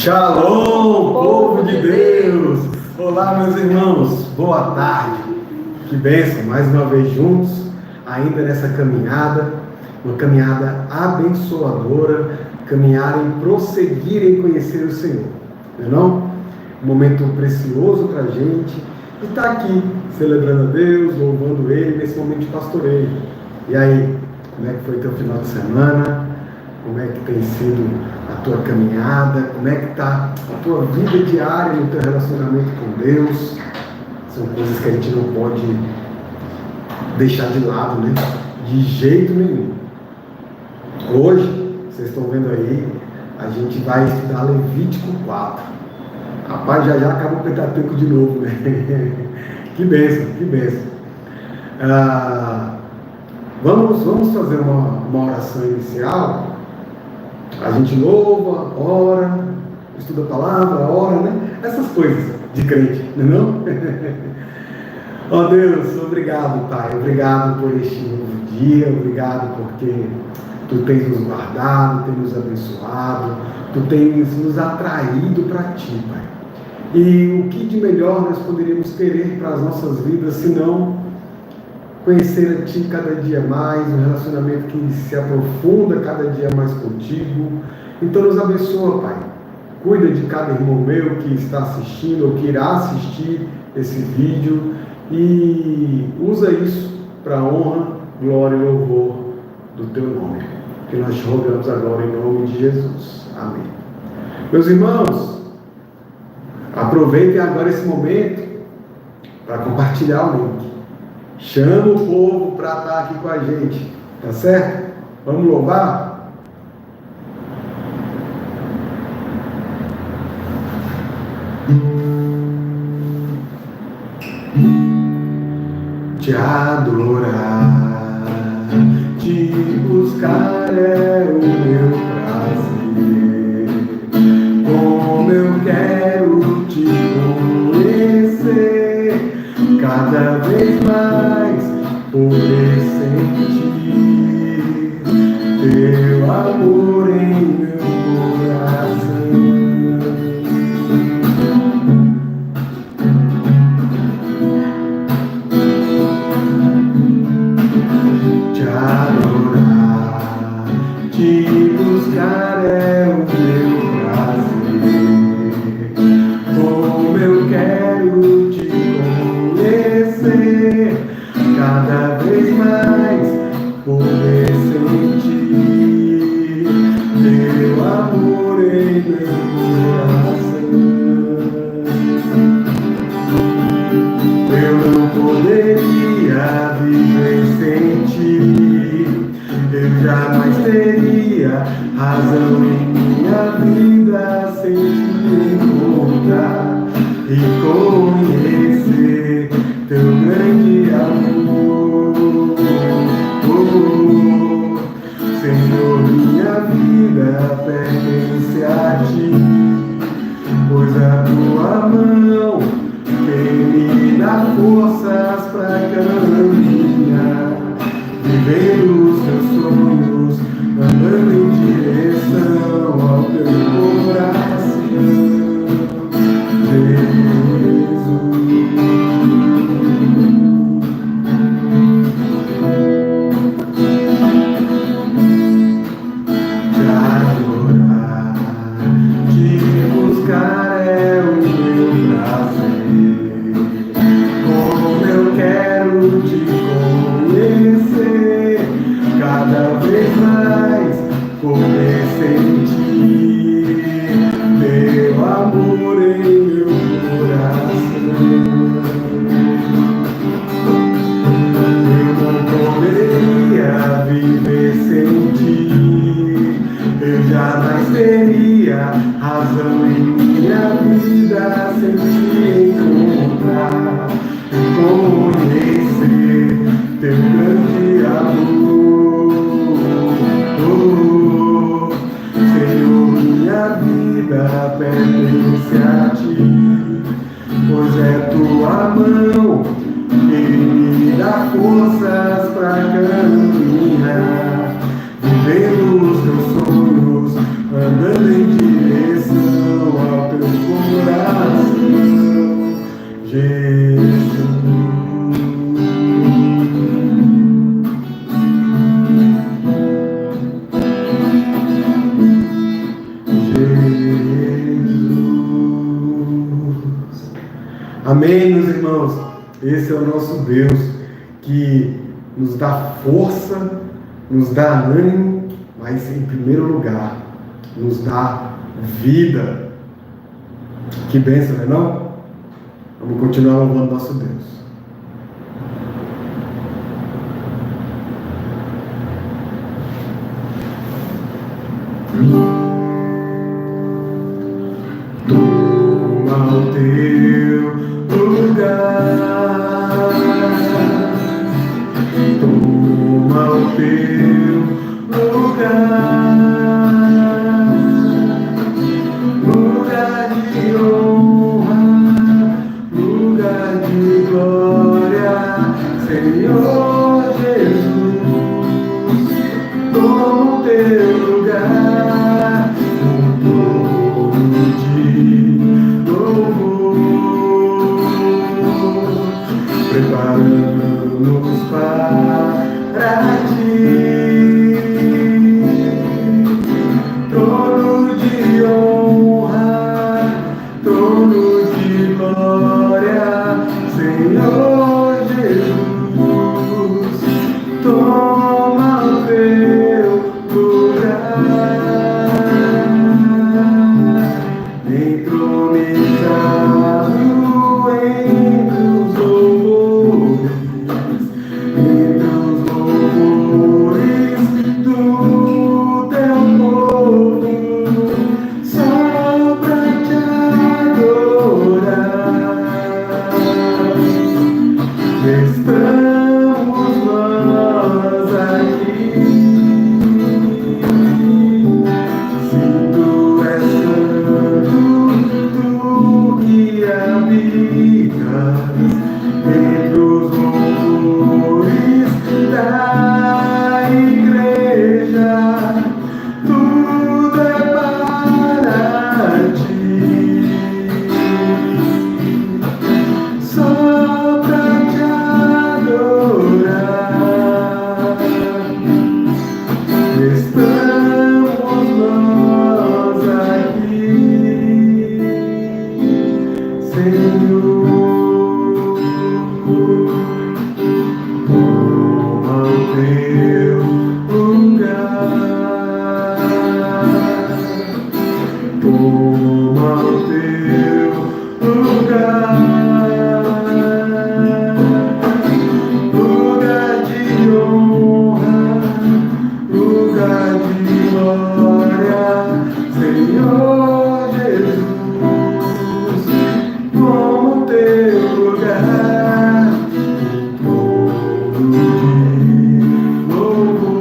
Shalom, povo de Deus! Olá, meus irmãos, boa tarde. Que bênção, mais uma vez juntos, ainda nessa caminhada, uma caminhada abençoadora, caminhar em prosseguir em conhecer o Senhor, não é não? Um momento precioso para a gente, e estar aqui, celebrando a Deus, louvando Ele, nesse momento de pastoreio. E aí, como é que foi teu final de semana? Como é que tem sido a tua caminhada? Como é que está a tua vida diária no teu relacionamento com Deus? São coisas que a gente não pode deixar de lado, né? De jeito nenhum. Hoje, vocês estão vendo aí, a gente vai estudar Levítico 4. Rapaz, já acaba o Pentateuco de novo, né? Que bênção, que bênção. Vamos fazer uma oração inicial. A gente louva, ora, estuda a palavra, ora, né? Essas coisas de crente, não é não? Ó Deus, obrigado, Pai. Obrigado por este novo dia. Obrigado porque Tu tens nos guardado, tens nos abençoado, Tu tens nos atraído para Ti, Pai. E o que de melhor nós poderíamos querer para as nossas vidas, senão conhecer a Ti cada dia mais, um relacionamento que se aprofunda cada dia mais contigo. Então nos abençoa, Pai. Cuida de cada irmão meu que está assistindo ou que irá assistir esse vídeo e usa isso para a honra, glória e louvor do Teu nome. Que nós rogamos agora em nome de Jesus. Amém. Meus irmãos, aproveitem agora esse momento para compartilhar o link. Chama o povo para estar aqui com a gente, tá certo? Vamos louvar? Te adorar, te buscar é o meu prazer. Como eu quero te conhecer, cada vez mais poder sentir teu amor em meu coração. Te adorar, te buscar é o meu prazer. Como eu quero te conhecer, cada vez mais poder sentir teu amor em meu coração. Eu não poderia viver sem ti, eu jamais teria razão em minha vida sem te encontrar e conhecer teu grande amor. Senhor, minha vida pertence a ti, pois a tua mão tem me dá forças para caminhar, vivendo os teus sonhos, andando em direção ao teu coração. Jesus, Esse é o nosso Deus, que nos dá força, nos dá ânimo, mas em primeiro lugar, nos dá vida. Que bênção, não é não? Vamos continuar louvando nosso Deus. Toma o teu lugar, toma o teu lugar, lugar de honra, lugar de glória, Senhor Jesus, toma o teu lugar, preparando-nos para ti, trono de honra, trono de glória, Senhor Jesus, toma o teu lugar, entronizado entre os louvores do teu povo, só pra te adorar. Estamos nós aqui. Se tu és santo, tu que habitas entre os louvores da igreja, tudo é para ti, só pra te adorar. Estamos nós aqui, Senhor. Toma o teu lugar, toma o teu lugar, lugar de honra, lugar de glória, Senhor Jesus, toma o teu lugar, todo de louvor,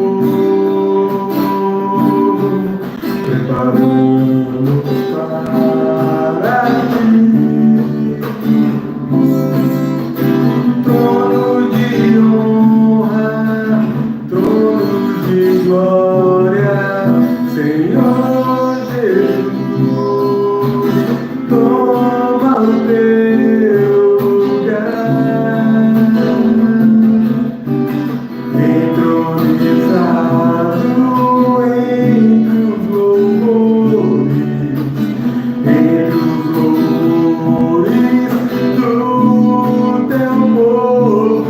preparando para ti, trono de honra, trono de glória, Senhor Jesus, toma o teu lugar, entronizado entre os louvores do teu povo,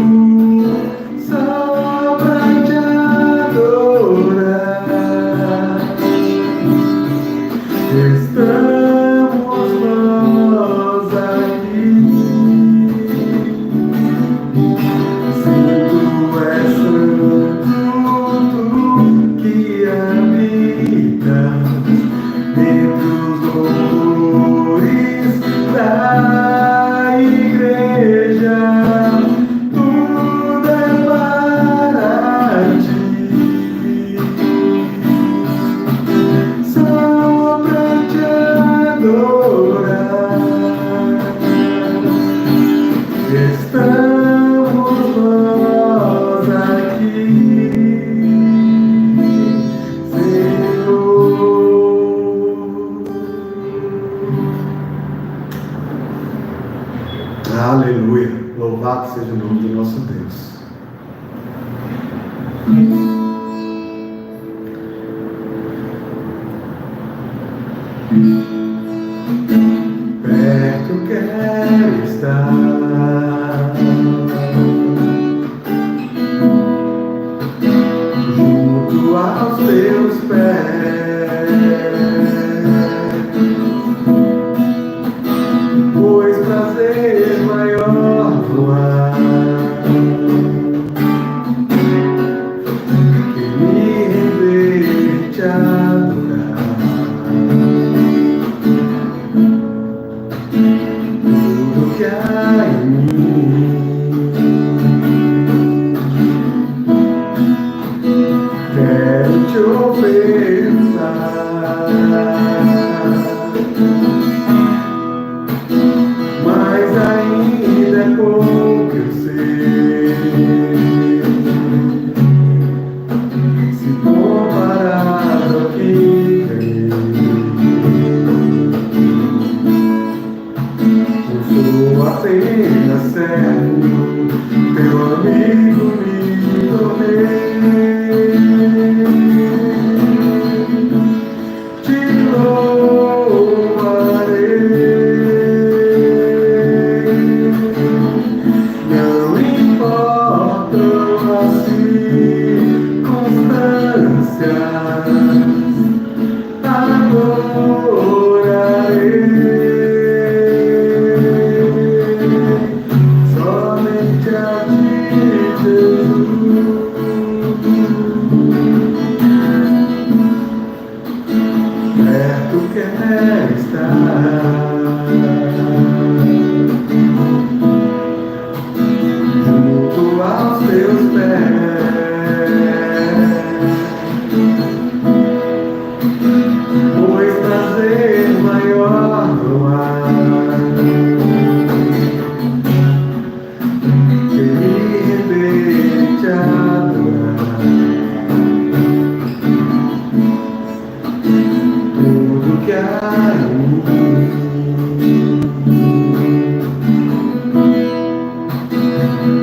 só pra te adorar. Estamos nós aqui. Se tu és santo, tu que habitas entre os louvores da igreja, tudo é para ti, só pra te adorar. Estamos nós aqui, Senhor. Aleluia, louvado seja o nome do nosso Deus. Perto quero estar, pés, pois prazer maior não há que me render e te adorar. Tudo que há em mim quero te ofertar, mas ainda é pouco eu sei, se comparado ao que vem. Eu sou apenas servo, teu amigo me tornei.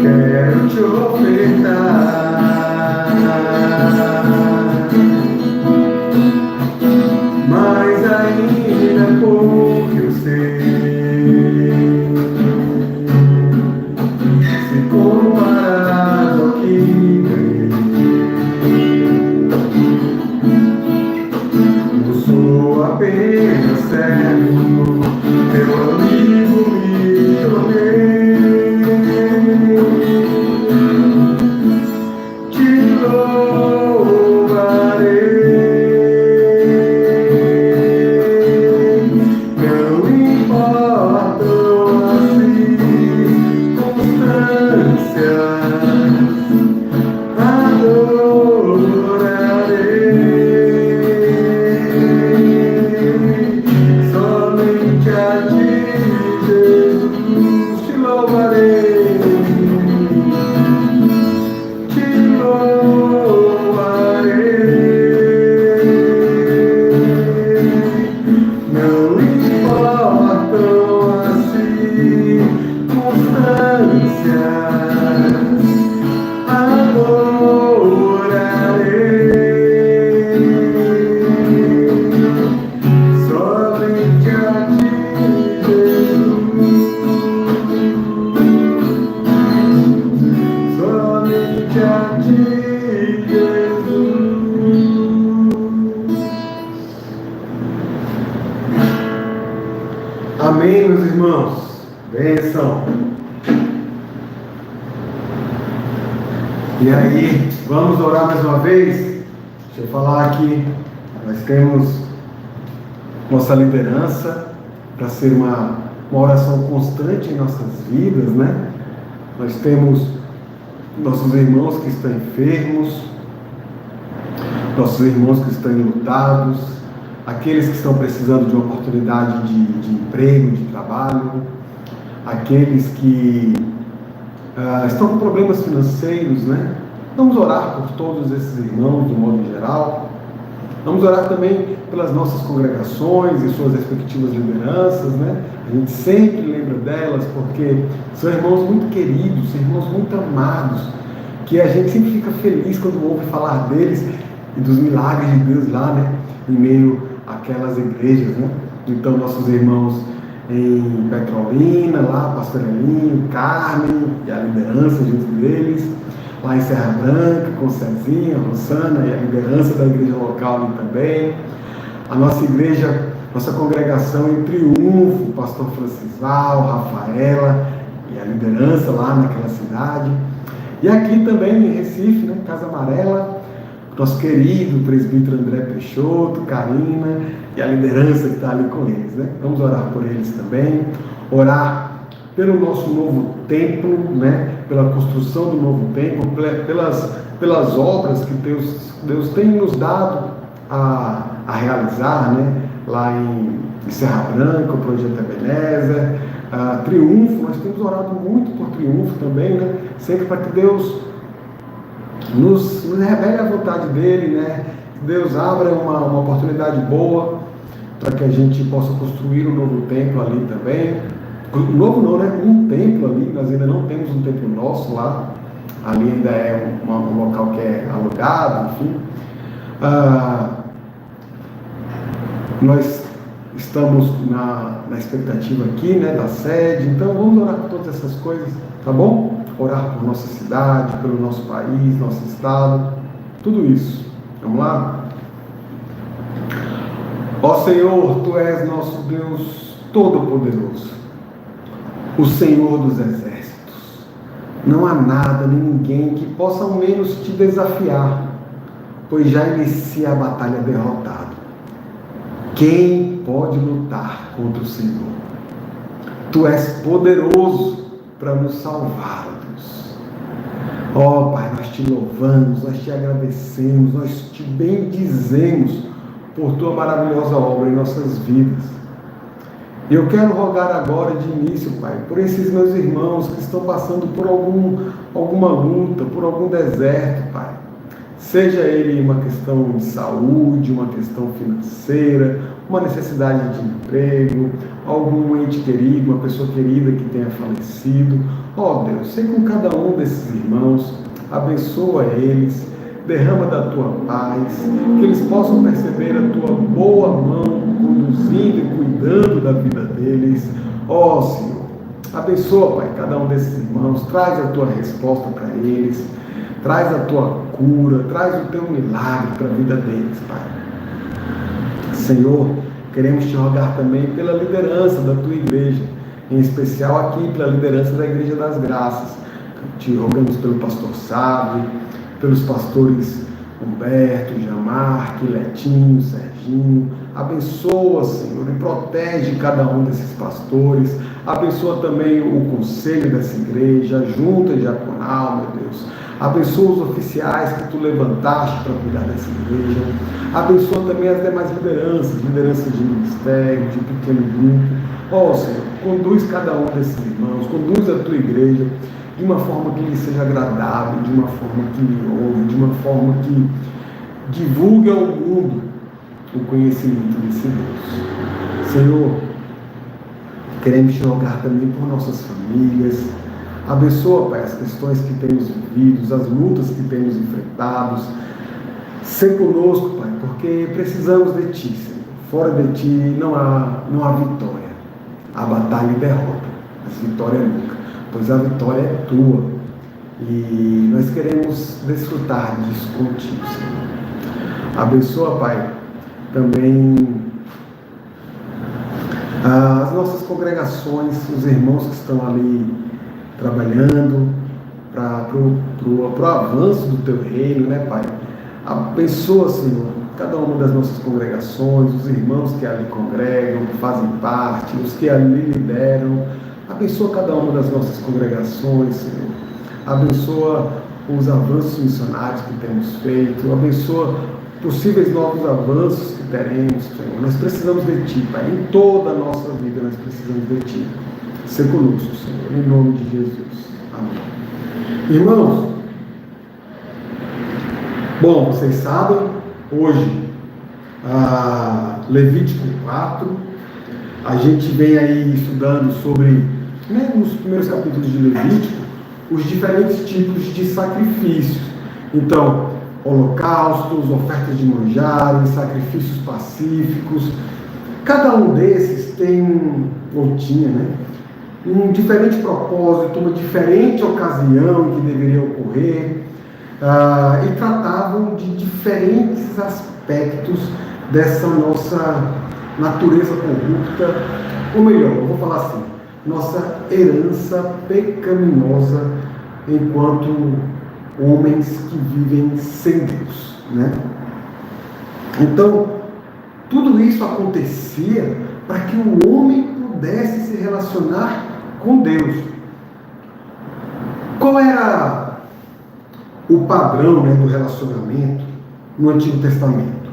Quero te ofertar, mas ainda é pouco eu sei, se comparado ao que ganhei. Eu sou apenas servo, teu amigo me tornei. Amém, meus irmãos. Bênção. E aí, vamos orar mais uma vez? Deixa eu falar aqui. Nós temos nossa liderança para ser uma oração constante em nossas vidas, né? Nós temos nossos irmãos que estão enfermos, nossos irmãos que estão enlutados, aqueles que estão precisando de uma oportunidade de emprego, de trabalho, aqueles que estão com problemas financeiros, né? Vamos orar por todos esses irmãos, de modo geral. Vamos orar também pelas nossas congregações e suas respectivas lideranças, né? A gente sempre lembra delas porque são irmãos muito queridos, irmãos muito amados, que a gente sempre fica feliz quando ouve falar deles e dos milagres de Deus lá, né? Em meio àquelas igrejas, né? Então, nossos irmãos em Petrolina, lá, Pastor Elinho, Carmen e a liderança junto deles. lá em Serra Branca, com Cezinha, Rosana e a liderança da igreja local ali também. A nossa igreja, nossa congregação em Triunfo, o pastor Francisval, Rafaela e a liderança lá naquela cidade. E aqui também em Recife, né, Casa Amarela, nosso querido presbítero André Peixoto, Karina e a liderança que está ali com eles, né? Vamos orar por eles também, orar pelo nosso novo templo, né? Pela construção do novo templo, pelas obras que Deus tem nos dado a realizar, né? Lá em Serra Branca, o projeto Ebenezer, Triunfo, nós temos orado muito por Triunfo também, né? Sempre para que Deus nos revele a vontade dele, né? Deus abra uma oportunidade boa para que a gente possa construir um novo templo ali também. Novo não, né? Um templo ali, nós ainda não temos um templo nosso lá. Ali ainda é um local que é alugado, enfim. Nós estamos na expectativa aqui, né, da sede, então vamos orar por todas essas coisas, tá bom? Orar por nossa cidade, pelo nosso país, nosso estado, tudo isso. Vamos lá? Ó Senhor, Tu és nosso Deus Todo-Poderoso, o Senhor dos exércitos. Não há nada nem ninguém que possa ao menos Te desafiar, pois já inicia a batalha derrotado. Quem pode lutar contra o Senhor? Tu és poderoso para nos salvar, Deus. Ó Pai, nós Te louvamos, nós Te agradecemos, nós Te bendizemos por Tua maravilhosa obra em nossas vidas. E eu quero rogar agora de início, Pai, por esses meus irmãos que estão passando por alguma luta, por algum deserto, Pai. Seja ele uma questão de saúde, uma questão financeira, uma necessidade de emprego, algum ente querido, uma pessoa querida que tenha falecido. Ó Deus, sei com cada um desses irmãos, abençoa eles, derrama da Tua paz, que eles possam perceber a Tua boa mão conduzindo e cuidando da vida deles. Ó Senhor, abençoa, Pai, cada um desses irmãos, traz a Tua resposta para eles, traz a Tua cura, traz o Teu milagre para a vida deles, Pai. Senhor, queremos Te rogar também pela liderança da Tua igreja, em especial aqui pela liderança da Igreja das Graças. Te rogamos pelo pastor Sábio, pelos pastores Humberto, Jamarque, Letinho, Serginho. Abençoa, Senhor, e protege cada um desses pastores. Abençoa também o conselho dessa igreja, a junta diaconal, meu Deus. Abençoa os oficiais que Tu levantaste para cuidar dessa igreja. Abençoa também as demais lideranças de ministério, de pequeno grupo. Ó Senhor, conduz cada um desses irmãos, conduz a Tua igreja de uma forma que lhe seja agradável, de uma forma que lhe ouve, de uma forma que divulgue ao mundo o conhecimento desse Deus. Senhor, queremos Te rogar também por nossas famílias. Abençoa, Pai, as questões que temos vivido, as lutas que temos enfrentado. Ser conosco, Pai, porque precisamos de Ti, Senhor. Fora de Ti não há vitória. Há batalha e derrota, mas vitória nunca, pois a vitória é Tua. E nós queremos desfrutar disso contigo, Senhor. Abençoa, Pai, também as nossas congregações, os irmãos que estão ali trabalhando para o avanço do Teu reino, né, Pai? Abençoa, Senhor, cada uma das nossas congregações, os irmãos que ali congregam, que fazem parte, os que ali lideram. Abençoa cada uma das nossas congregações, Senhor. Abençoa os avanços missionários que temos feito. Abençoa possíveis novos avanços que teremos, Senhor. Nós precisamos de Ti, Pai. Em toda a nossa vida nós precisamos de Ti. Ser conosco, Senhor, em nome de Jesus. Amém. Irmãos, bom, vocês sabem, hoje, Levítico 4, a gente vem aí estudando sobre, né, nos primeiros capítulos de Levítico, os diferentes tipos de sacrifícios. Então, holocaustos, ofertas de manjares, sacrifícios pacíficos. Cada um desses tem, ou tinha, né, um diferente propósito, uma diferente ocasião em que deveria ocorrer. e tratavam de diferentes aspectos dessa nossa natureza corrupta, ou melhor, eu vou falar assim, nossa herança pecaminosa enquanto homens que vivem sem Deus, né? Então, tudo isso acontecia para que o homem pudesse se relacionar com Deus. Qual era o padrão, né, do relacionamento no Antigo Testamento?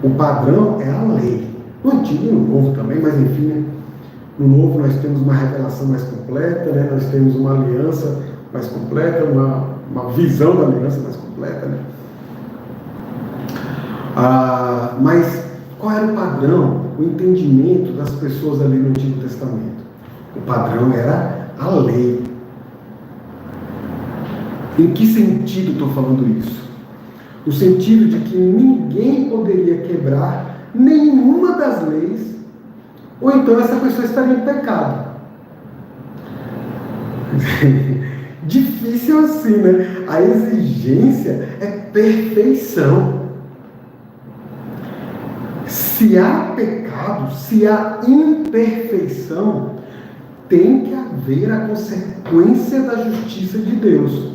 O padrão é a lei. No Antigo e no Novo também, mas enfim, né? No Novo nós temos uma revelação mais completa, né? Nós temos uma aliança mais completa, uma visão da aliança mais completa, né? Mas qual era o padrão, o entendimento das pessoas ali no Antigo Testamento? O padrão era a lei. Em que sentido estou falando isso? No sentido de que ninguém poderia quebrar nenhuma das leis, ou então essa pessoa estaria em pecado. Difícil assim, né? A exigência é perfeição. Se há pecado, se há imperfeição, tem que haver a consequência da justiça de Deus.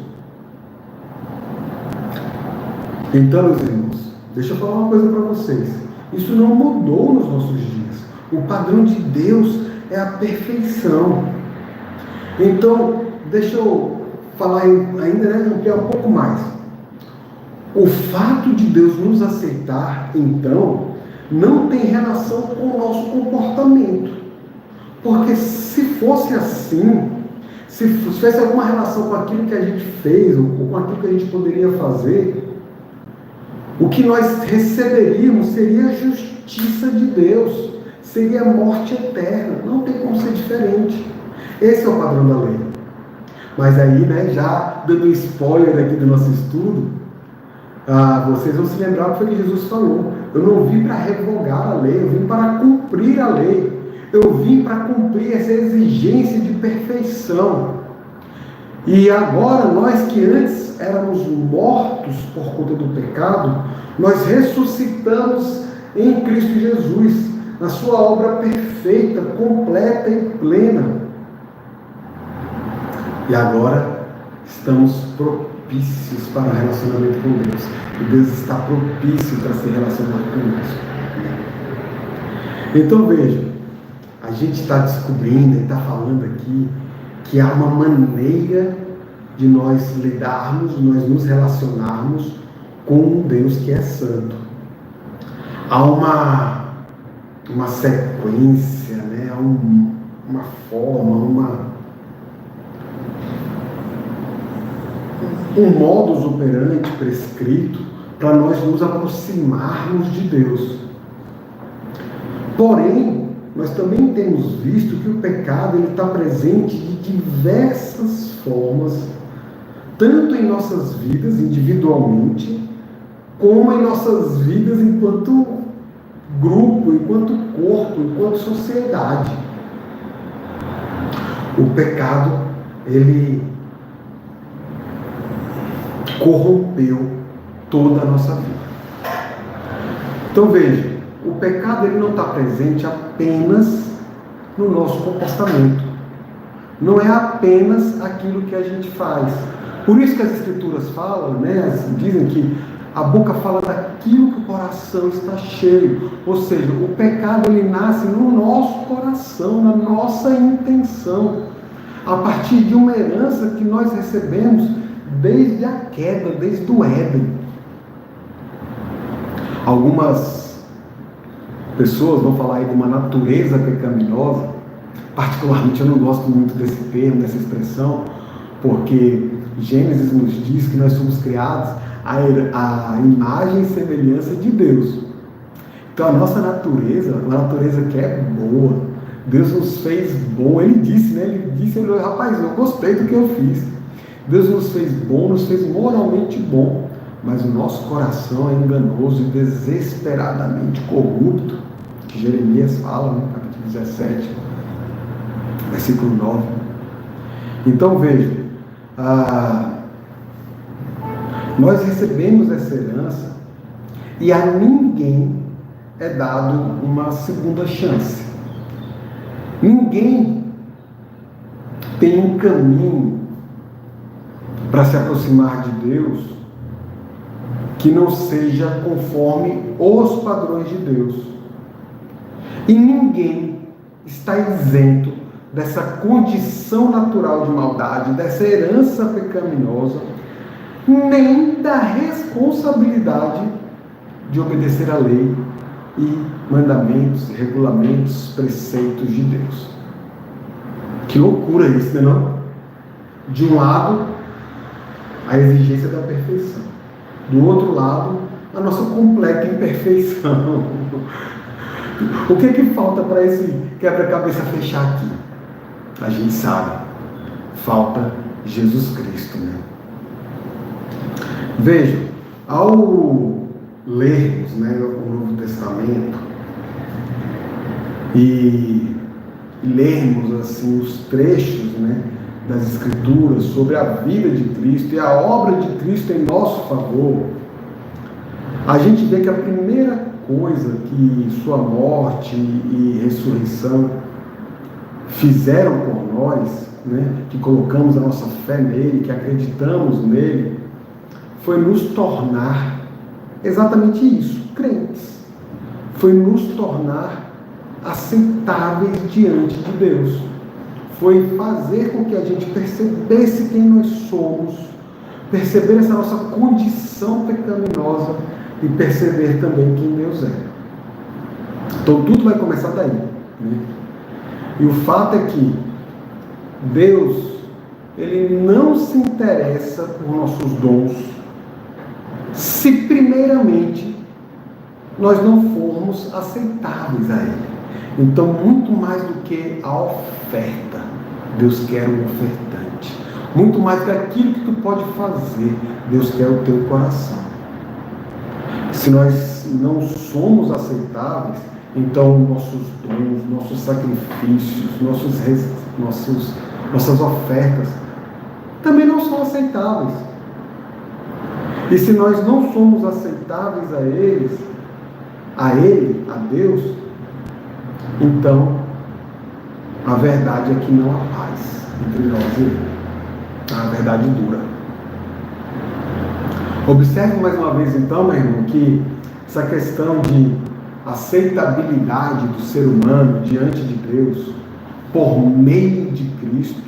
Então, meus irmãos, deixa eu falar uma coisa para vocês. Isso não mudou nos nossos dias. O padrão de Deus é a perfeição. Então, deixa eu falar ainda, né, ampliar um pouco mais. O fato de Deus nos aceitar, então, não tem relação com o nosso comportamento. Porque se fosse assim, se tivesse alguma relação com aquilo que a gente fez, ou com aquilo que a gente poderia fazer, o que nós receberíamos seria a justiça de Deus, seria a morte eterna. Não tem como ser diferente. Esse é o padrão da lei. Mas aí, né, já dando um spoiler aqui do nosso estudo, vocês vão se lembrar o que foi que Jesus falou. Eu não vim para revogar a lei, eu vim para cumprir a lei. Eu vim para cumprir essa exigência de perfeição. E agora, nós que antes éramos mortos por conta do pecado, nós ressuscitamos em Cristo Jesus, na sua obra perfeita, completa e plena. E agora estamos propícios para o relacionamento com Deus. E Deus está propício para se relacionar conosco. Então veja, a gente está descobrindo e está falando aqui que há uma maneira de nós lidarmos, nós nos relacionarmos com um Deus que é santo. Há uma sequência, né? Há uma forma, um modus operandi prescrito para nós nos aproximarmos de Deus. Porém, nós também temos visto que o pecado está presente de diversas formas, tanto em nossas vidas individualmente, como em nossas vidas enquanto grupo, enquanto corpo, enquanto sociedade. O pecado, ele corrompeu toda a nossa vida. Então veja, o pecado ele não está presente apenas no nosso comportamento. Não é apenas aquilo que a gente faz. Por isso que as Escrituras falam, né, dizem que a boca fala daquilo que o coração está cheio. Ou seja, o pecado ele nasce no nosso coração, na nossa intenção. A partir de uma herança que nós recebemos desde a queda, desde o Éden. Algumas pessoas vão falar aí de uma natureza pecaminosa. Particularmente eu não gosto muito desse termo, dessa expressão, porque Gênesis nos diz que nós somos criados à imagem e semelhança de Deus. Então a nossa natureza, uma natureza que é boa, Deus nos fez bom. Ele disse, né? Rapaz, eu gostei do que eu fiz. Deus nos fez bom, nos fez moralmente bom, mas o nosso coração é enganoso e desesperadamente corrupto, que Jeremias fala no capítulo 17, versículo 9. Então veja, Nós recebemos essa herança e a ninguém é dado uma segunda chance. Ninguém tem um caminho para se aproximar de Deus que não seja conforme os padrões de Deus. E ninguém está isento dessa condição natural de maldade, dessa herança pecaminosa, nem da responsabilidade de obedecer à lei e mandamentos, regulamentos, preceitos de Deus. Que loucura isso, não é? De um lado, a exigência da perfeição. Do outro lado, a nossa completa imperfeição. O que é que falta para esse quebra-cabeça fechar aqui? A gente sabe. Falta Jesus Cristo, né? Vejam, ao lermos, né, o Novo Testamento e lermos assim os trechos, né, das Escrituras sobre a vida de Cristo e a obra de Cristo em nosso favor, a gente vê que a primeira coisa que sua morte e ressurreição fizeram por nós, né, que colocamos a nossa fé nele, que acreditamos nele, foi nos tornar exatamente isso, crentes. Foi nos tornar aceitáveis diante de Deus. Foi fazer com que a gente percebesse quem nós somos, perceber essa nossa condição pecaminosa e perceber também quem Deus é. Então tudo vai começar daí, né? E o fato é que Deus, Ele não se interessa por nossos dons se primeiramente nós não formos aceitáveis a Ele. Então, muito mais do que a oferta, Deus quer um ofertante. Muito mais do que aquilo que tu pode fazer, Deus quer o teu coração. Se nós não somos aceitáveis, então nossos dons, nossos sacrifícios, nossas ofertas também não são aceitáveis. E se nós não somos aceitáveis a Ele, a Deus, então a verdade é que não há paz entre nós e Ele. A verdade dura. Observe mais uma vez então, meu irmão, que essa questão de aceitabilidade do ser humano diante de Deus por meio de Cristo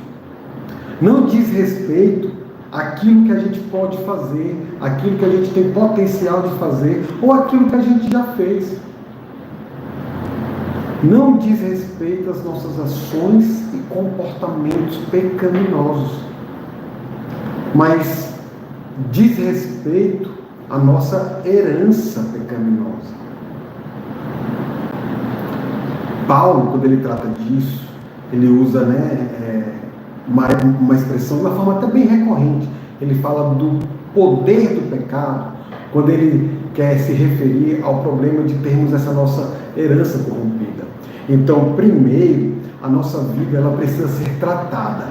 não diz respeito àquilo que a gente pode fazer, àquilo que a gente tem potencial de fazer ou àquilo que a gente já fez. Não diz respeito às nossas ações e comportamentos pecaminosos, mas diz respeito à nossa herança pecaminosa. Paulo, quando ele trata disso, ele usa, uma expressão de uma forma até bem recorrente. Ele fala do poder do pecado, quando ele quer se referir ao problema de termos essa nossa herança corrompida. Então, primeiro, a nossa vida ela precisa ser tratada.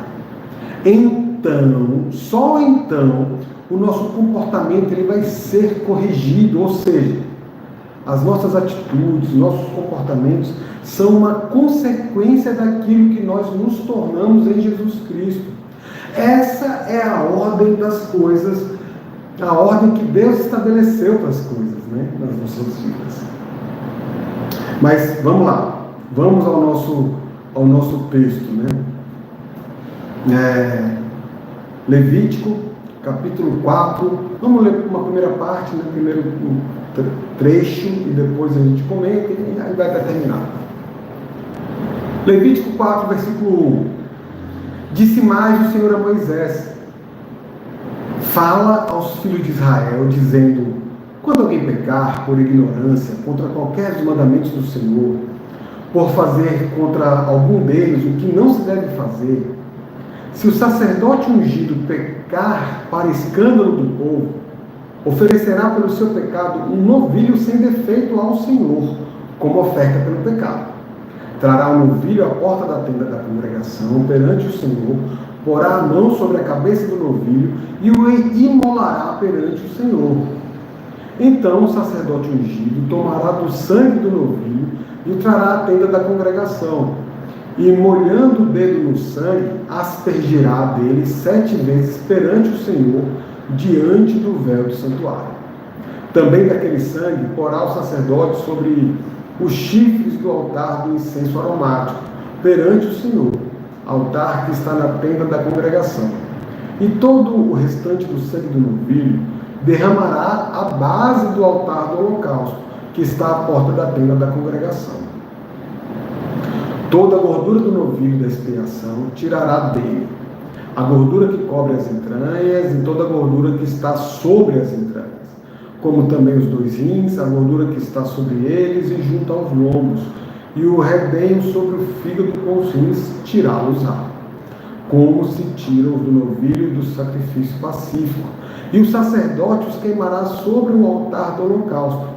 Então, só então, o nosso comportamento ele vai ser corrigido, ou seja, as nossas atitudes, nossos comportamentos são uma consequência daquilo que nós nos tornamos em Jesus Cristo. Essa é a ordem das coisas, a ordem que Deus estabeleceu para as coisas, né, nas nossas vidas. Mas vamos lá, vamos ao nosso texto, né? Levítico, capítulo 4, vamos ler uma primeira parte, né? Primeiro trecho, e depois a gente comenta e aí vai até terminar. Levítico 4, versículo 1. Disse mais o Senhor a Moisés: fala aos filhos de Israel, dizendo: quando alguém pecar por ignorância contra qualquer dos mandamentos do Senhor, por fazer contra algum deles o que não se deve fazer, se o sacerdote ungido pecar para escândalo do povo, oferecerá pelo seu pecado um novilho sem defeito ao Senhor, como oferta pelo pecado. Trará o novilho à porta da tenda da congregação perante o Senhor porá a mão sobre a cabeça do novilho e o imolará perante o Senhor. Então o sacerdote ungido tomará do sangue do novilho e o trará à tenda da congregação, e molhando o dedo no sangue, aspergirá dele 7 vezes perante o Senhor, diante do véu do santuário. Também daquele sangue porá o sacerdote sobre os chifres do altar do incenso aromático, perante o Senhor, altar que está na tenda da congregação. E todo o restante do sangue do novilho derramará à base do altar do holocausto, que está à porta da tenda da congregação. Toda a gordura do novilho da expiação tirará dele, a gordura que cobre as entranhas e toda a gordura que está sobre as entranhas, como também os 2 rins, a gordura que está sobre eles e junto aos lombos, e o redenho sobre o fígado com os rins, tirá-los-á, como se tiram os do novilho do sacrifício pacífico, e o sacerdote os queimará sobre o altar do holocausto.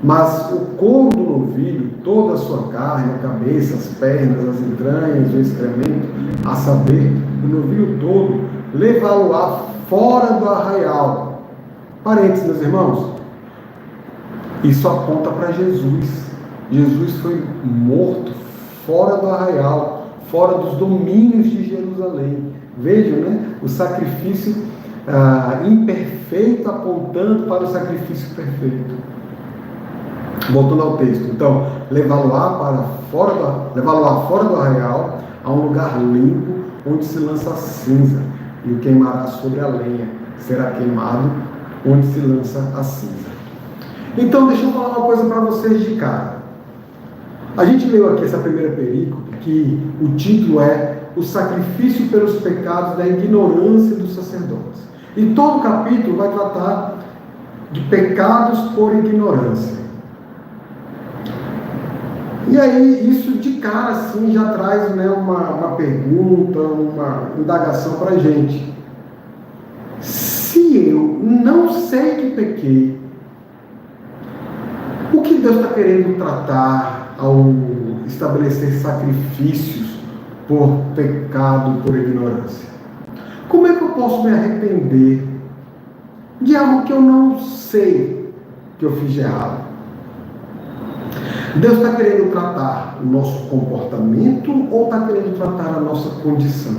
Mas o couro do novilho, toda a sua carne, a cabeça, as pernas, as entranhas, o excremento, a saber, o novilho todo, levá-lo-á fora do arraial. Parênteses, meus irmãos, isso aponta para Jesus. Jesus foi morto fora do arraial, fora dos domínios de Jerusalém. Vejam, né? O sacrifício imperfeito apontando para o sacrifício perfeito. Voltando ao texto, então, levá-lo-á fora do arraial, a um lugar limpo, onde se lança a cinza, e o queimará sobre a lenha, será queimado onde se lança a cinza. Então, deixa eu falar uma coisa para vocês de cara. A gente leu aqui essa primeira perícope, que o título é O Sacrifício pelos Pecados da Ignorância dos Sacerdotes. E todo o capítulo vai tratar de pecados por ignorância. E aí, isso de cara, assim, já traz, né, uma pergunta, uma indagação para a gente. Se eu não sei que pequei, o que Deus está querendo tratar ao estabelecer sacrifícios por pecado, por ignorância? Como é que eu posso me arrepender de algo que eu não sei que eu fiz de errado? Deus está querendo tratar o nosso comportamento ou está querendo tratar a nossa condição?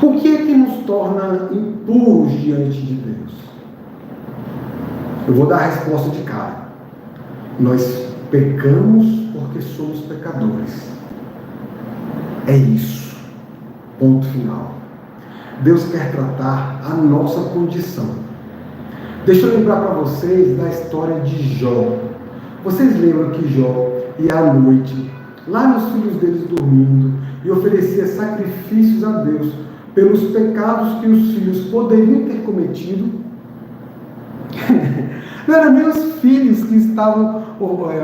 O que é que nos torna impuros diante de Deus? Eu vou dar a resposta de cara. Nós pecamos porque somos pecadores. É isso. Ponto final. Deus quer tratar a nossa condição. Deixa eu lembrar para vocês da história de Jó. Vocês lembram que Jó ia à noite, lá nos filhos deles dormindo, e oferecia sacrifícios a Deus pelos pecados que os filhos poderiam ter cometido? Não eram nem os filhos que estavam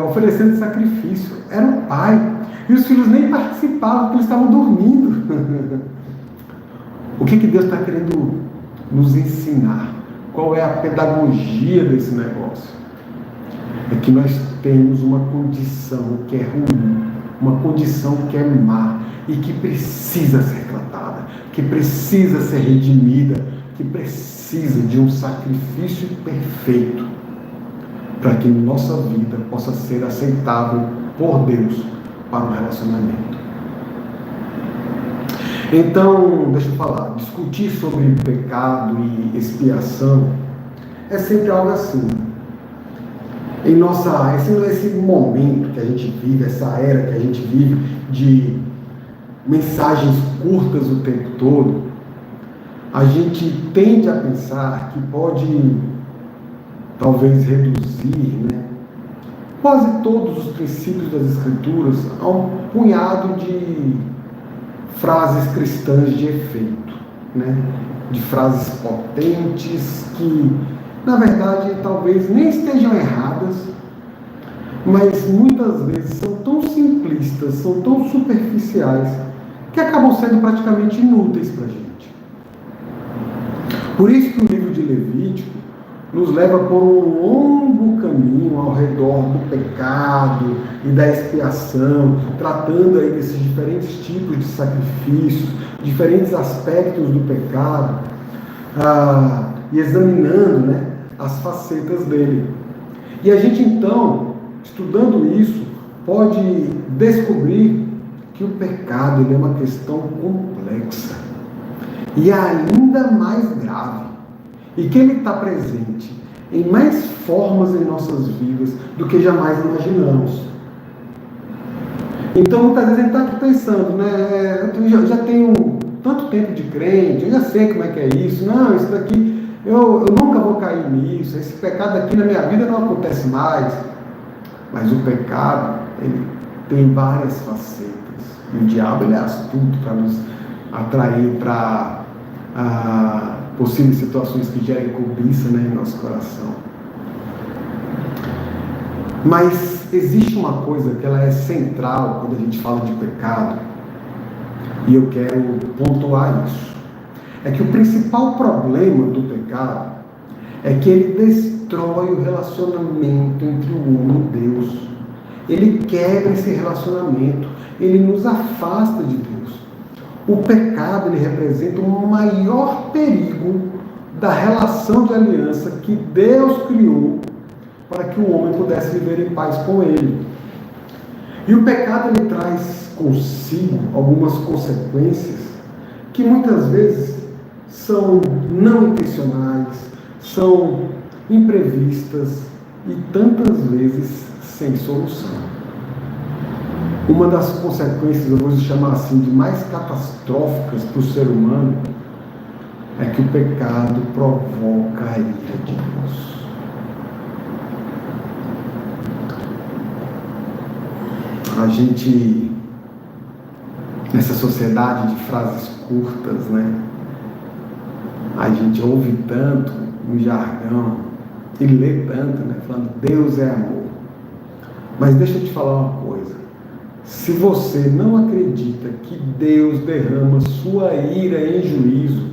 oferecendo sacrifício, era o pai. E os filhos nem participavam, porque eles estavam dormindo. O que Deus está querendo nos ensinar? Qual é a pedagogia desse negócio? É que nós temos uma condição que é ruim, uma condição que é má e que precisa ser tratada, que precisa ser redimida, que precisa de um sacrifício perfeito para que nossa vida possa ser aceitável por Deus para o relacionamento. Então, deixa eu falar, discutir sobre pecado e expiação é sempre algo assim. Esse momento que a gente vive, essa era que a gente vive de mensagens curtas o tempo todo, a gente tende a pensar que pode talvez reduzir, quase todos os princípios das Escrituras a um punhado de frases cristãs de efeito, de frases potentes que, na verdade, talvez nem estejam erradas, mas muitas vezes são tão simplistas, são tão superficiais, que acabam sendo praticamente inúteis para a gente. Por isso que o livro de Levítico nos leva por um longo caminho ao redor do pecado e da expiação, tratando aí desses diferentes tipos de sacrifícios, diferentes aspectos do pecado, e examinando, né, as facetas dele. E a gente então, estudando isso, pode descobrir que o pecado ele é uma questão complexa e ainda mais grave, e que ele está presente em mais formas em nossas vidas do que jamais imaginamos. Então, muitas vezes a gente está aqui pensando, né? Eu já tenho tanto tempo de crente, eu já sei como é que é isso. Não, isso daqui, eu nunca vou cair nisso. Esse pecado aqui na minha vida não acontece mais. Mas o pecado, ele tem várias facetas. E o diabo, ele é astuto para nos atrair para possíveis situações que gerem cobiça, né, em nosso coração. Mas existe uma coisa que ela é central quando a gente fala de pecado, e eu quero pontuar isso. É que o principal problema do pecado é que ele destrói o relacionamento entre o homem e Deus. Ele quebra esse relacionamento, ele nos afasta de Deus. O pecado, ele representa o maior perigo da relação de aliança que Deus criou para que o homem pudesse viver em paz com ele. E o pecado, ele traz consigo algumas consequências que muitas vezes são não intencionais, são imprevistas e tantas vezes sem solução. Uma das consequências, eu vou chamar assim, de mais catastróficas para o ser humano é que o pecado provoca a ira de Deus. A gente, nessa sociedade de frases curtas, né? A gente ouve tanto um jargão e lê tanto, né? Falando, Deus é amor. Mas deixa eu te falar uma coisa. Se você não acredita que Deus derrama sua ira em juízo,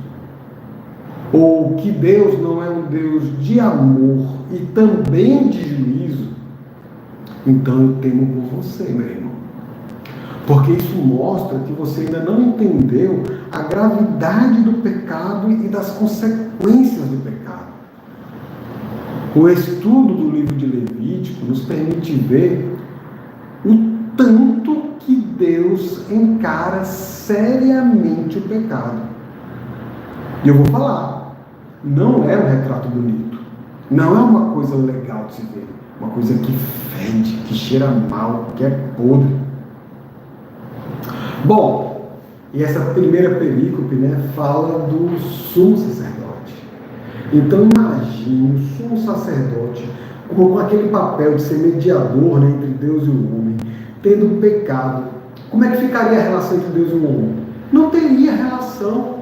ou que Deus não é um Deus de amor e também de juízo, então eu temo por você, meu irmão. Porque isso mostra que você ainda não entendeu a gravidade do pecado e das consequências do pecado. O estudo do livro de Levítico nos permite ver o tanto que Deus encara seriamente o pecado. E eu vou falar, não é um retrato bonito, não é uma coisa legal de se ver, uma coisa que fede, que cheira mal, que é podre. Bom, e essa primeira perícope, né, fala do sumo sacerdote. Então imagine o sumo sacerdote com aquele papel de ser mediador, né, entre Deus e o homem, tendo pecado. Como é que ficaria a relação entre Deus e o homem? Não teria relação,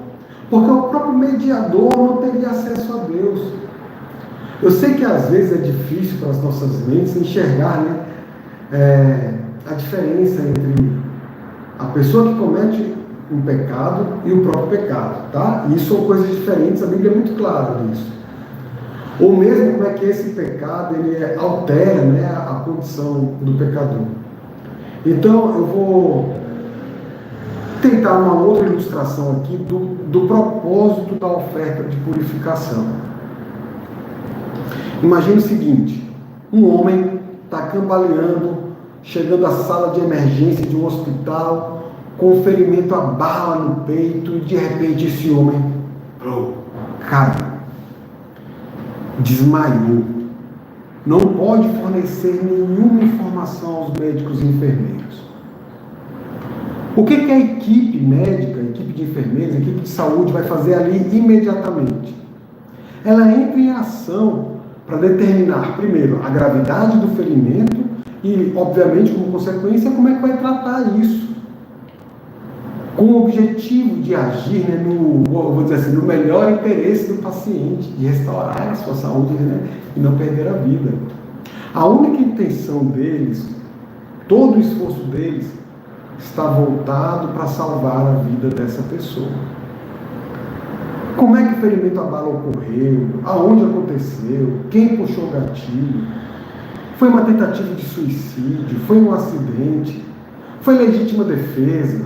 porque o próprio mediador não teria acesso a Deus. Eu sei que às vezes é difícil para as nossas mentes enxergar, né, a diferença entre a pessoa que comete um pecado e o próprio pecado, tá? E isso são coisas diferentes, a Bíblia é muito clara nisso. Ou mesmo como é que esse pecado ele altera, né, a condição do pecador. Então eu vou tentar uma outra ilustração aqui do propósito da oferta de purificação. Imagine o seguinte: um homem está cambaleando, chegando à sala de emergência de um hospital, com um ferimento a bala no peito, e de repente esse homem caiu, desmaiou, não pode fornecer nenhuma informação aos médicos e enfermeiros. O que a equipe médica, a equipe de enfermeiros, a equipe de saúde vai fazer ali imediatamente? Ela entra em ação para determinar, primeiro, a gravidade do ferimento e, obviamente, como consequência, como é que vai tratar isso. Com o objetivo de agir, né, vou dizer assim, no melhor interesse do paciente, de restaurar a sua saúde, né, e não perder a vida. A única intenção deles, todo o esforço deles, está voltado para salvar a vida dessa pessoa. Como é que o ferimento à bala ocorreu? Aonde aconteceu? Quem puxou o gatilho? Foi uma tentativa de suicídio? Foi um acidente? Foi legítima defesa?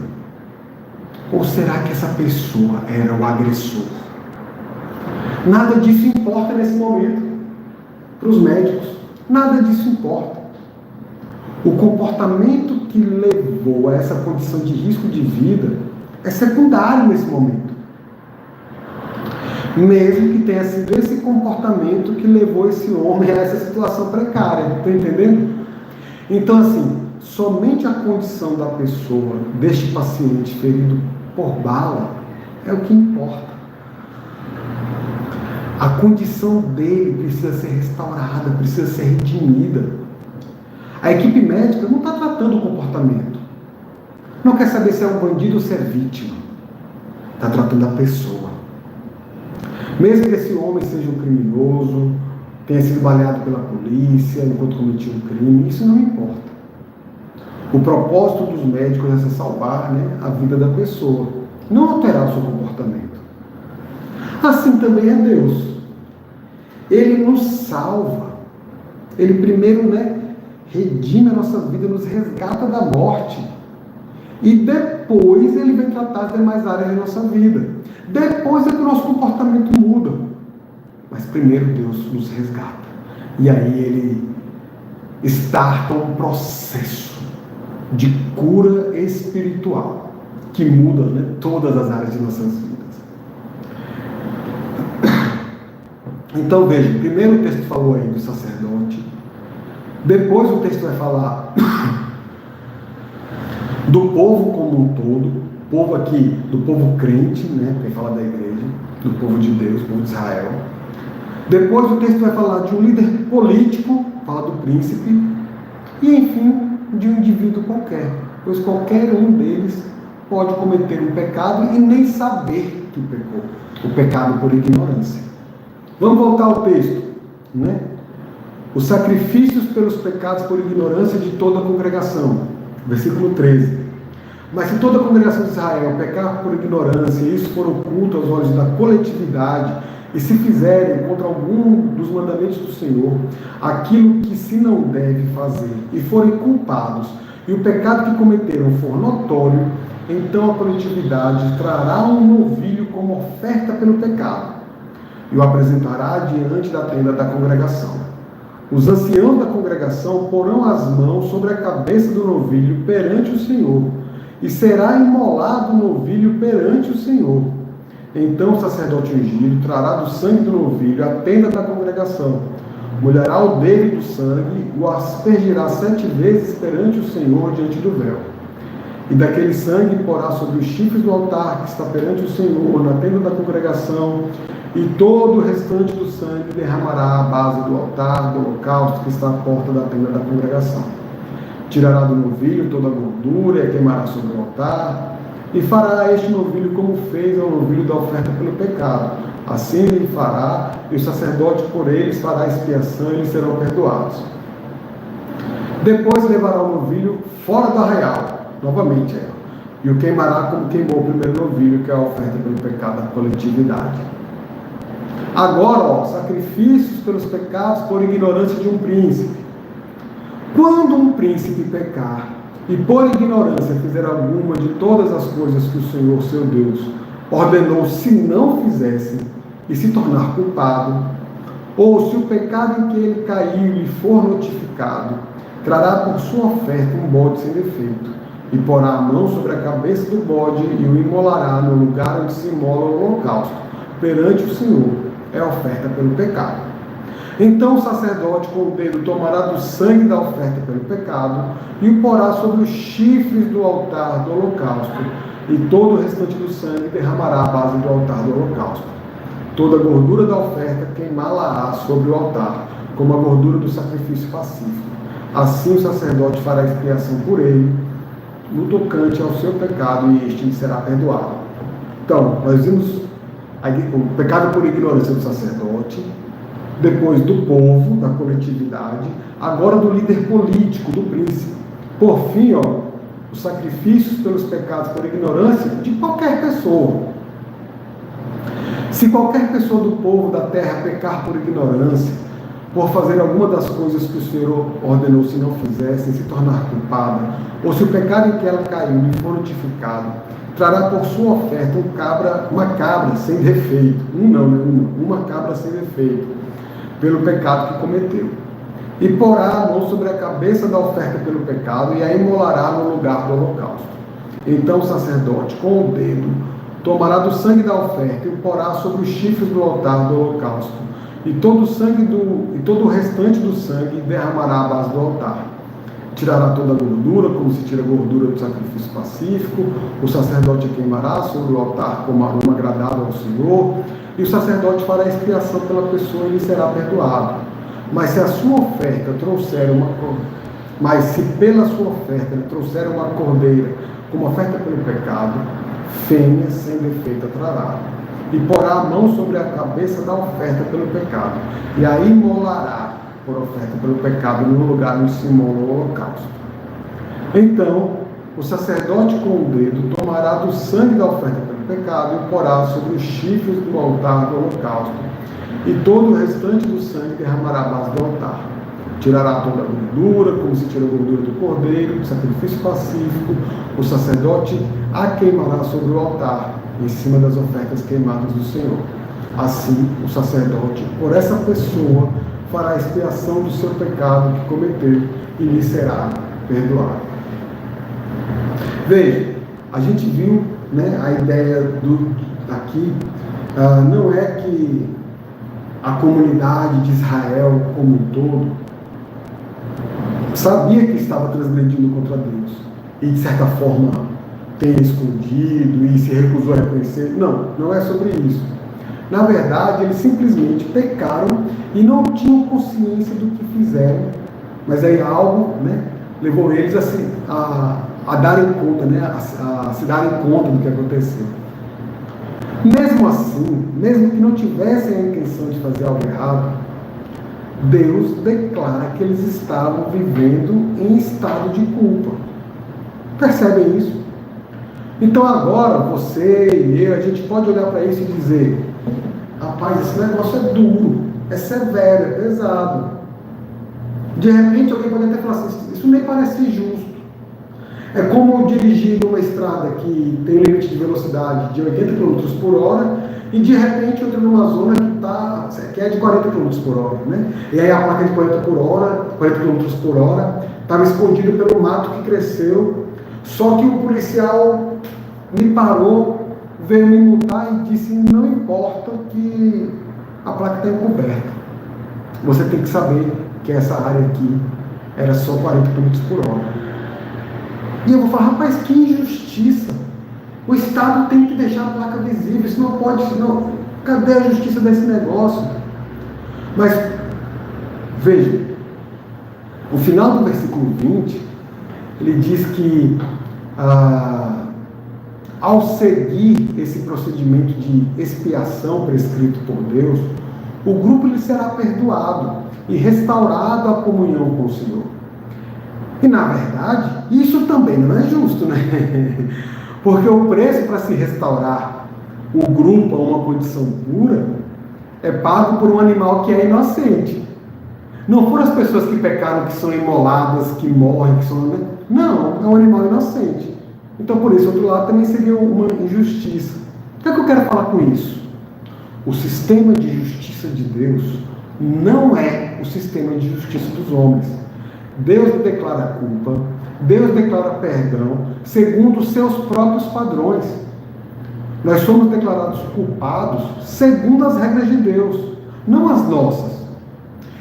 Ou será que essa pessoa era o agressor? Nada disso importa nesse momento para os médicos. Nada disso importa. O comportamento que levou a essa condição de risco de vida é secundário nesse momento. Mesmo que tenha sido esse comportamento que levou esse homem a essa situação precária. Está entendendo? Então, assim, somente a condição da pessoa, deste paciente ferido por bala, é o que importa. A condição dele precisa ser restaurada, precisa ser redimida. A equipe médica não está tratando o comportamento. Não quer saber se é um bandido ou se é vítima. Está tratando a pessoa. Mesmo que esse homem seja um criminoso, tenha sido baleado pela polícia enquanto cometia um crime, isso não importa. O propósito dos médicos é salvar, a vida da pessoa, não alterar o seu comportamento. Assim também é Deus. Ele nos salva. Ele primeiro, redime a nossa vida, nos resgata da morte. E depois ele vem tratar as demais áreas da nossa vida. Depois é que o nosso comportamento muda. Mas primeiro Deus nos resgata. E aí ele starta um processo de cura espiritual que muda todas as áreas de nossas vidas. Então veja, primeiro o texto falou aí do sacerdote. Depois o texto vai falar do povo como um todo, povo aqui, do povo crente, quem fala da igreja, do povo de Deus, do povo de Israel. Depois o texto vai falar de um líder político, fala do príncipe, e enfim, de um indivíduo qualquer, pois qualquer um deles pode cometer um pecado e nem saber que pecou, o pecado por ignorância. Vamos voltar ao texto, Os sacrifícios pelos pecados por ignorância de toda a congregação. Versículo 13. Mas se toda a congregação de Israel pecar por ignorância, e isso for oculto aos olhos da coletividade, e se fizerem contra algum dos mandamentos do Senhor, aquilo que se não deve fazer, e forem culpados, e o pecado que cometeram for notório, então a coletividade trará um novilho como oferta pelo pecado, e o apresentará diante da tenda da congregação. Os anciãos da congregação porão as mãos sobre a cabeça do novilho perante o Senhor, e será imolado o novilho perante o Senhor. Então o sacerdote ungido trará do sangue do novilho a tenda da congregação, molhará o dedo do sangue, o aspergirá 7 vezes perante o Senhor diante do véu. E daquele sangue porá sobre os chifres do altar que está perante o Senhor, na tenda da congregação, e todo o restante do sangue derramará à base do altar do holocausto que está à porta da tenda da congregação. Tirará do novilho toda a gordura e a queimará sobre o altar, e fará este novilho como fez ao novilho da oferta pelo pecado. Assim ele fará, e o sacerdote por eles fará expiação, e eles serão perdoados. Depois levará o novilho fora do arraial, novamente, e o queimará como queimou o primeiro novilho, que é a oferta pelo pecado da coletividade. Agora, sacrifícios pelos pecados por ignorância de um príncipe. Quando um príncipe pecar e por ignorância fizer alguma de todas as coisas que o Senhor, seu Deus, ordenou se não fizessem e se tornar culpado, ou se o pecado em que ele caiu lhe for notificado, trará por sua oferta um bode sem defeito, e porá a mão sobre a cabeça do bode e o imolará no lugar onde se imola o holocausto, perante o Senhor, é a oferta pelo pecado. Então o sacerdote com o dedo tomará do sangue da oferta pelo pecado e o porá sobre os chifres do altar do holocausto, e todo o restante do sangue derramará à base do altar do holocausto. Toda a gordura da oferta queimá-la-á sobre o altar, como a gordura do sacrifício pacífico. Assim o sacerdote fará expiação por ele, no tocante ao seu pecado, e este lhe será perdoado. Então, nós vimos o pecado por ignorância do sacerdote, depois do povo, da coletividade, agora do líder político, do príncipe. Por fim, os sacrifícios pelos pecados por ignorância de qualquer pessoa. Se qualquer pessoa do povo da terra pecar por ignorância, por fazer alguma das coisas que o Senhor ordenou se não fizessem, se tornar culpada, ou se o pecado em que ela caiu lhe for notificado, trará por sua oferta uma cabra sem defeito, uma cabra sem defeito, pelo pecado que cometeu. E porá a mão sobre a cabeça da oferta pelo pecado e a imolará no lugar do holocausto. Então o sacerdote, com o dedo, tomará do sangue da oferta e o porá sobre os chifres do altar do holocausto. E todo o restante do sangue derramará à base do altar. Tirará toda a gordura, como se tira a gordura do sacrifício pacífico. O sacerdote a queimará sobre o altar como aroma agradável ao Senhor. E o sacerdote fará expiação pela pessoa e lhe será perdoado. Mas se a sua oferta trouxer pela sua oferta ele trouxer uma cordeira como oferta pelo pecado, fêmea sem defeito trará. E porá a mão sobre a cabeça da oferta pelo pecado, e a imolará por oferta pelo pecado no lugar onde se imola o holocausto. Então, o sacerdote com o dedo tomará do sangue da oferta pelo pecado e o porá sobre os chifres do altar do holocausto, e todo o restante do sangue derramará à base do altar. Tirará toda a gordura, como se tira a gordura do cordeiro, do sacrifício pacífico. O sacerdote a queimará sobre o altar, em cima das ofertas queimadas do Senhor. Assim, o sacerdote, por essa pessoa, fará a expiação do seu pecado que cometeu e lhe será perdoado. Veja, a gente viu, né, a ideia aqui, não é que a comunidade de Israel como um todo sabia que estava transgredindo contra Deus e de certa forma tenha escondido e se recusou a reconhecer. Não é sobre isso. Na verdade, eles simplesmente pecaram e não tinham consciência do que fizeram, mas aí algo, né, levou eles a darem conta, né, a se darem conta do que aconteceu. Mesmo assim, mesmo que não tivessem a intenção de fazer algo errado, Deus declara que eles estavam vivendo em estado de culpa. Percebem isso? Então agora, você e eu, a gente pode olhar para isso e dizer: rapaz, esse negócio é duro, é severo, é pesado. De repente alguém pode até falar assim: isso nem parece justo. É como dirigir numa estrada que tem um limite de velocidade de 80 km por hora e de repente eu estou numa zona que é de 40 km por hora, né? E aí a placa de 40 km por hora, estava escondida pelo mato que cresceu, só que o policial me parou, veio me multar e disse: não importa que a placa está encoberta, você tem que saber que essa área aqui era só 40 km por hora. E eu vou falar: rapaz, que injustiça! O Estado tem que deixar a placa visível, isso não pode, senão, cadê a justiça desse negócio? Mas, veja, o final do versículo 20, ele diz que, ao seguir esse procedimento de expiação prescrito por Deus, o grupo lhe será perdoado e restaurado a comunhão com o Senhor. E, na verdade, isso também não é justo, né? Porque o preço para se restaurar o grupo a uma condição pura é pago por um animal que é inocente. Não foram as pessoas que pecaram, que são imoladas, que morrem, que são... Não, é um animal inocente. Então, por isso, outro lado também seria uma injustiça. O que é que eu quero falar com isso? O sistema de justiça de Deus não é o sistema de justiça dos homens. Deus declara culpa, Deus declara perdão, segundo os seus próprios padrões. Nós somos declarados culpados segundo as regras de Deus, não as nossas.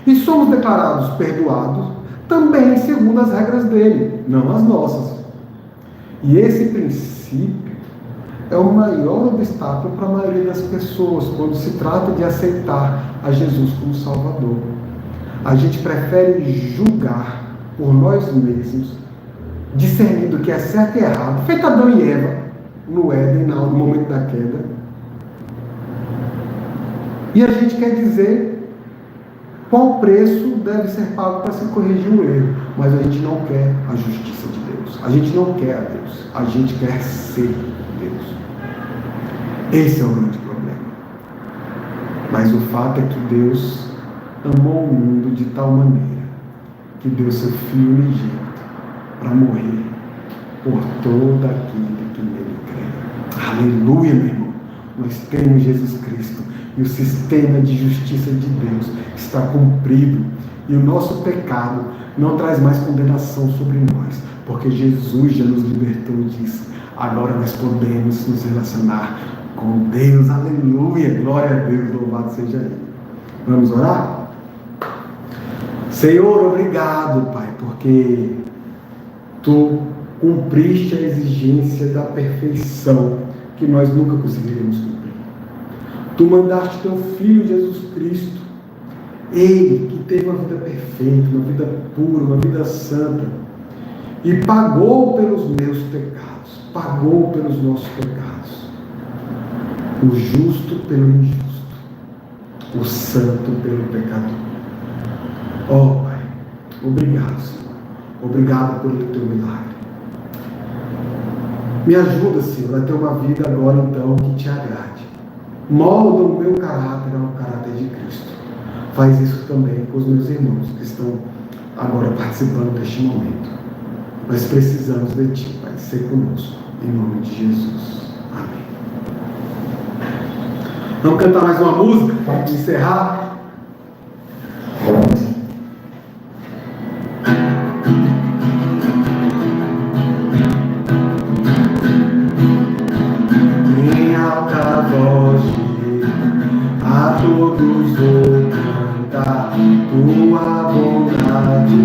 E somos declarados perdoados também segundo as regras dele, não as nossas. E esse princípio é o maior obstáculo para a maioria das pessoas quando se trata de aceitar a Jesus como Salvador. A gente prefere julgar por nós mesmos, discernindo o que é certo e errado, feito Adão e Eva no Éden, no momento da queda. E a gente quer dizer qual preço deve ser pago para se corrigir um erro, mas a gente não quer a justiça de Deus, a gente não quer a Deus, a gente quer ser Deus. Esse é o grande problema. Mas o fato é que Deus amou o mundo de tal maneira que deu seu Filho unigênito para morrer por todo aquele que nele crê. Aleluia, meu irmão. Nós temos Jesus Cristo e o sistema de justiça de Deus está cumprido. E o nosso pecado não traz mais condenação sobre nós, porque Jesus já nos libertou disso. Agora nós podemos nos relacionar com Deus. Aleluia, glória a Deus, louvado seja Ele. Vamos orar? Senhor, obrigado, Pai, porque Tu cumpriste a exigência da perfeição que nós nunca conseguiremos cumprir. Tu mandaste Teu Filho Jesus Cristo, Ele que teve uma vida perfeita, uma vida pura, uma vida santa, e pagou pelos meus pecados, pagou pelos nossos pecados, o justo pelo injusto, o santo pelo pecador. Oh, Pai, obrigado, Senhor. Obrigado pelo Teu milagre. Me ajuda, Senhor, a ter uma vida agora, então, que Te agrade. Molda o meu caráter ao caráter de Cristo. Faz isso também com os meus irmãos que estão agora participando deste momento. Nós precisamos de Ti, Pai, ser conosco. Em nome de Jesus. Amém. Vamos cantar mais uma música para encerrar? Em alta voz a todos vou cantar Tua bondade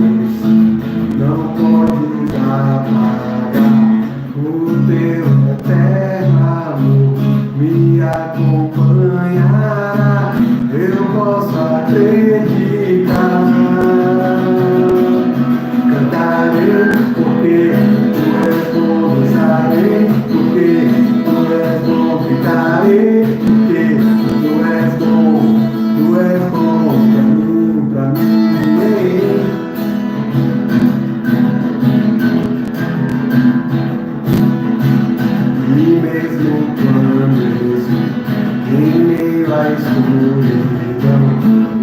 não pode apagar. O Teu eterno amor me acompanhará. Eu posso acreditar. Cantarei porque Tu és bom, dançarei porque Tu és bom, gritarei porque Tu és bom pra mim. E mesmo quando em meio à escuridão,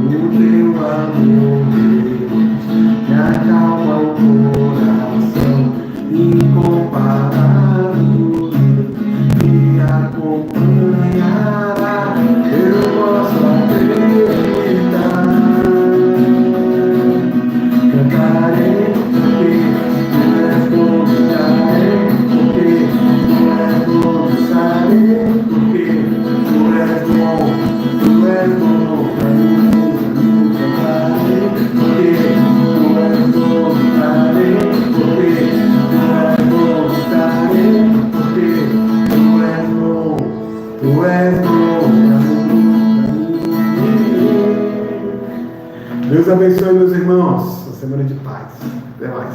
o Teu amor, Deus, me acalma o coração, incomparável, me acompanhará. Eu posso acreditar. Cantarei porque Tu és bom, cantarei porque Tu és bom, dançarei porque Tu és bom pra mim. Cantarei porque Tu és bom, cantarei porque Tu és bom, dançarei porque Tu és bom pra mim. Deus abençoe, meus irmãos. Uma semana de paz. Até mais.